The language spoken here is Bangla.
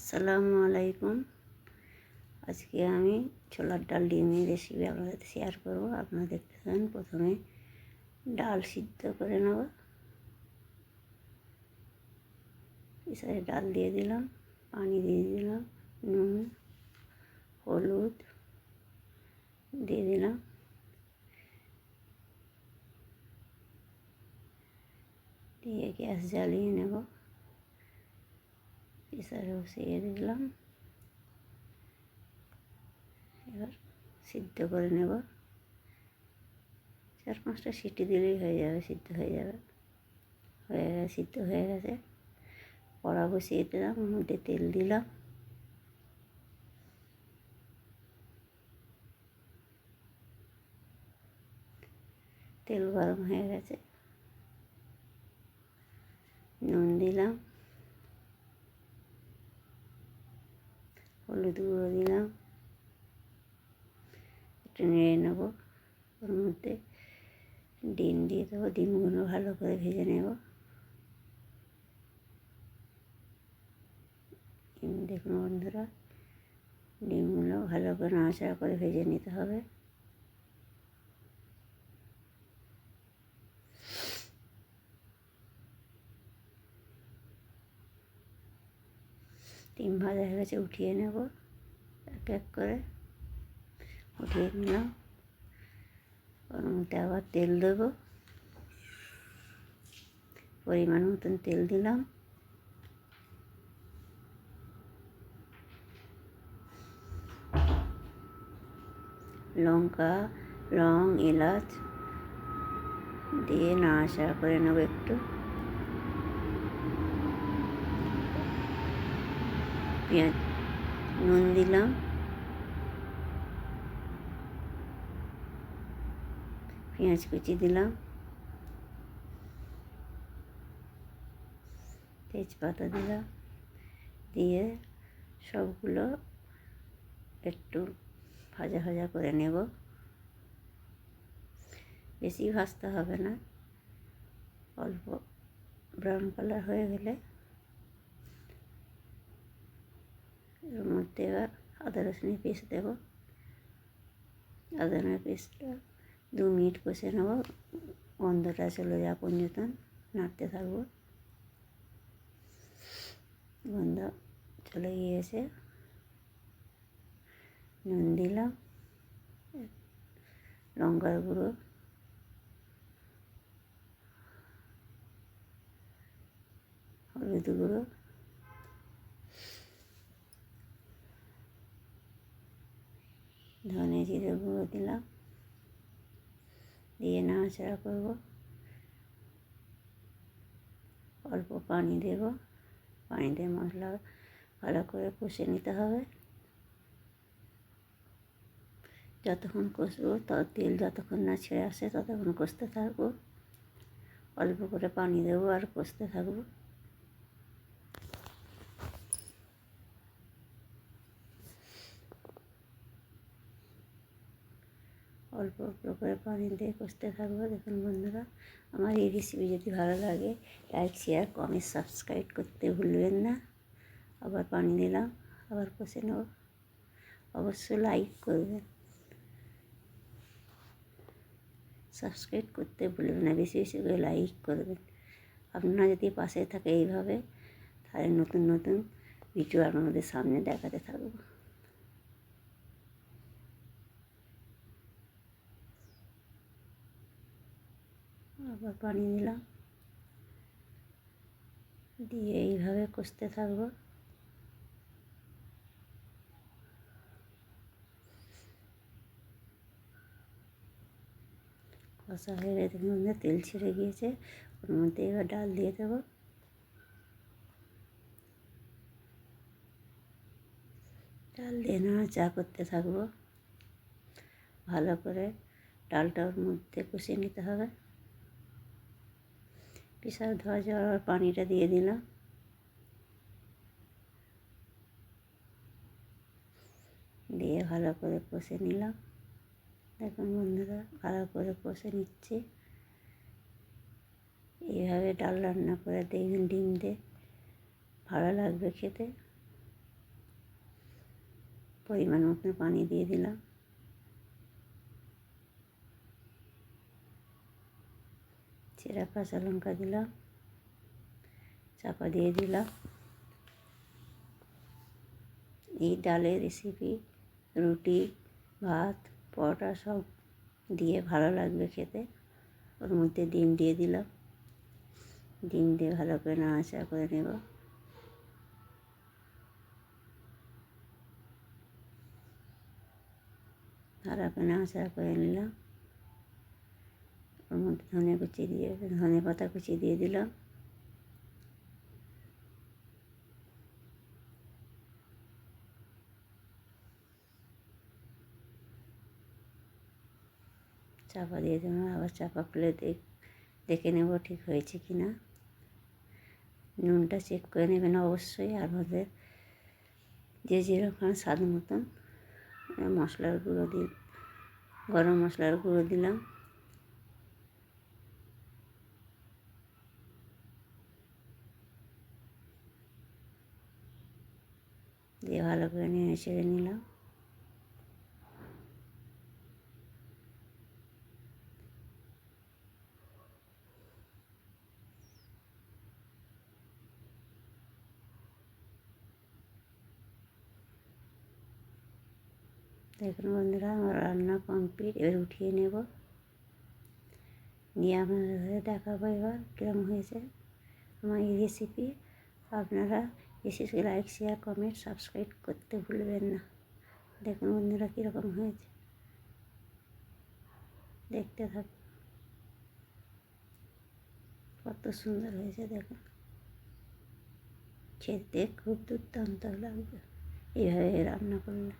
আসসালামু আলাইকুম। আজকে আমি ছোলার ডাল ডিমের রেসিপি আপনাদের সাথে শেয়ার করব। আপনারা দেখতে থাকুন। প্রথমে ডাল সিদ্ধ করে নেব। এসে ডাল দিয়ে দিলাম, পানি দিয়ে দিলাম, নুন, হলুদ দিয়ে দিলাম, দিয়ে গ্যাস জ্বালিয়ে নেব। প্রেসারে বসিয়ে দিলাম। এবার সিদ্ধ করে নেব। 4-5টা সিটি দিলেই হয়ে যাবে, সিদ্ধ হয়ে যাবে। সিদ্ধ হয়ে গেছে। কড়া বসিয়ে দিলাম, ওর মধ্যে তেল দিলাম, তেল গরম হয়ে গেছে। নুন দিলাম, হলুদ গুঁড়ো দিলাম, একটু নেড়ে নেব। ওর মধ্যে ডিম দিয়ে দেবো, ডিমগুলো ভালো করে ভেজে নেব। দেখুন বন্ধুরা, ডিমগুলো ভালো করে নাড়াচাড়া করে ভেজে নিতে হবে। ডিম ভাজা হয়ে গেছে, উঠিয়ে নেব। এক এক করে উঠিয়ে নিলাম। ওর মধ্যে আবার তেল দেবো, পরিমাণ মতন তেল দিলাম। লঙ্কা, লং, এলাচ দিয়ে নাড়াচাড়া করে নেব একটু। পেঁয়াজ, নুন দিলাম, পেঁয়াজ কুচি দিলাম, তেজপাতা দিলাম, দিয়ে সবগুলো একটু ভাজা ভাজা করে নেব। বেশি ভাজতে হবে না, অল্প ব্রাউন কালার হয়ে গেলে এর মধ্যে এবার আদা রসুনের পেস্ট দেব। আদা রসুনের পেস্টটা 2 মিনিট কষে নেব, গন্ধটা চলে যাওয়া পর্যন্ত নাড়তে থাকবো। গন্ধ চলে গিয়েছে। নুন দিলাম, লঙ্কার গুঁড়ো, হলুদ গুঁড়ো, ধনে জিরে গুঁড়ো দিলাম, দিয়ে নাড়াচাড়া করব। অল্প পানি দেব, পানি দিয়ে মশলা ভালো করে কষে নিতে হবে। যতক্ষণ কষবো, তেল যতক্ষণ না ছেড়ে আসে ততক্ষণ কষতে থাকবো। অল্প করে পানি দেবো আর কষতে থাকবো। অল্প অল্প করে পানি দিয়ে কষতে থাকবো। দেখুন বন্ধুরা, আমার এই রেসিপি যদি ভালো লাগে, লাইক, শেয়ার, কমেন্ট, সাবস্ক্রাইব করতে ভুলবেন না। আবার পানি দিলাম, আবার কষে নেব। অবশ্যই লাইক করবেন, সাবস্ক্রাইব করতে ভুলবেন না, বেশি বেশি করে লাইক করবেন। আপনারা যদি পাশে থাকে এইভাবে, তাহলে নতুন নতুন ভিডিও আপনাদের সামনে দেখাতে থাকবো। আবার পানি দিলাম, দিয়ে এইভাবে কষতে থাকবো। কষা হয়ে গেছে, মধ্যে তেল ছেড়ে গিয়েছে। ওর মধ্যে এবার ডাল দিয়ে দেবো। ডাল দিয়ে নাড়াচাড়া করতে থাকবো। ভালো করে ডালটা ওর মধ্যে কষিয়ে নিতে হবে। প্রেসার ধোয়া যাওয়ার পানিটা দিয়ে দিলাম, দিয়ে ভালো করে কষে নিলাম। দেখুন বন্ধুরা, ভালো করে কষে নিচ্ছি। এইভাবে ডাল রান্না করে দেখবেন, ডিম দিয়ে ভালো লাগবে খেতে। পরিমাণ মতো পানি দিয়ে দিলাম। চেরা কাঁচা লঙ্কা দিলাম, চাপা দিয়ে দিলাম। এই ডালের রেসিপি রুটি, ভাত, পরোটা সব দিয়ে ভালো লাগবে খেতে। ওর মধ্যে ডিম দিয়ে দিলাম, ডিম দিয়ে ভালো করে নাড়াচাড়া করে নেব। ভালো করে নাড়াচাড়া করে নিলাম। ওর মধ্যে ধনে পাতা কুচি দিয়ে দিলাম। চাপা দিয়ে দেবো, আবার চাপা খুলে দেখে নেব ঠিক হয়েছে কি না। নুনটা চেক করে নেবেন অবশ্যই। আর মধ্যে যে যেরকম স্বাদ মতন মশলার গুঁড়ো গরম মশলার গুঁড়ো দিলাম। দিয়ে ভালো করে নেড়ে চেড়ে নিলাম। দেখুন বন্ধুরা, আমার রান্না কমপ্লিট। এবার উঠিয়ে নেব, নিয়ে আপনাদের সাথে দেখাবো এবার কীরকম হয়েছে আমার এই রেসিপি। আপনারা বিশেষ করে লাইক, শেয়ার, কমেন্ট, সাবস্ক্রাইব করতে ভুলবেন না। দেখুন বন্ধুরা কীরকম হয়েছে, দেখতে থাকুন। কত সুন্দর হয়েছে দেখুন, খেতে খুব দুর্দান্ত লাগবে এইভাবে রান্না করলে।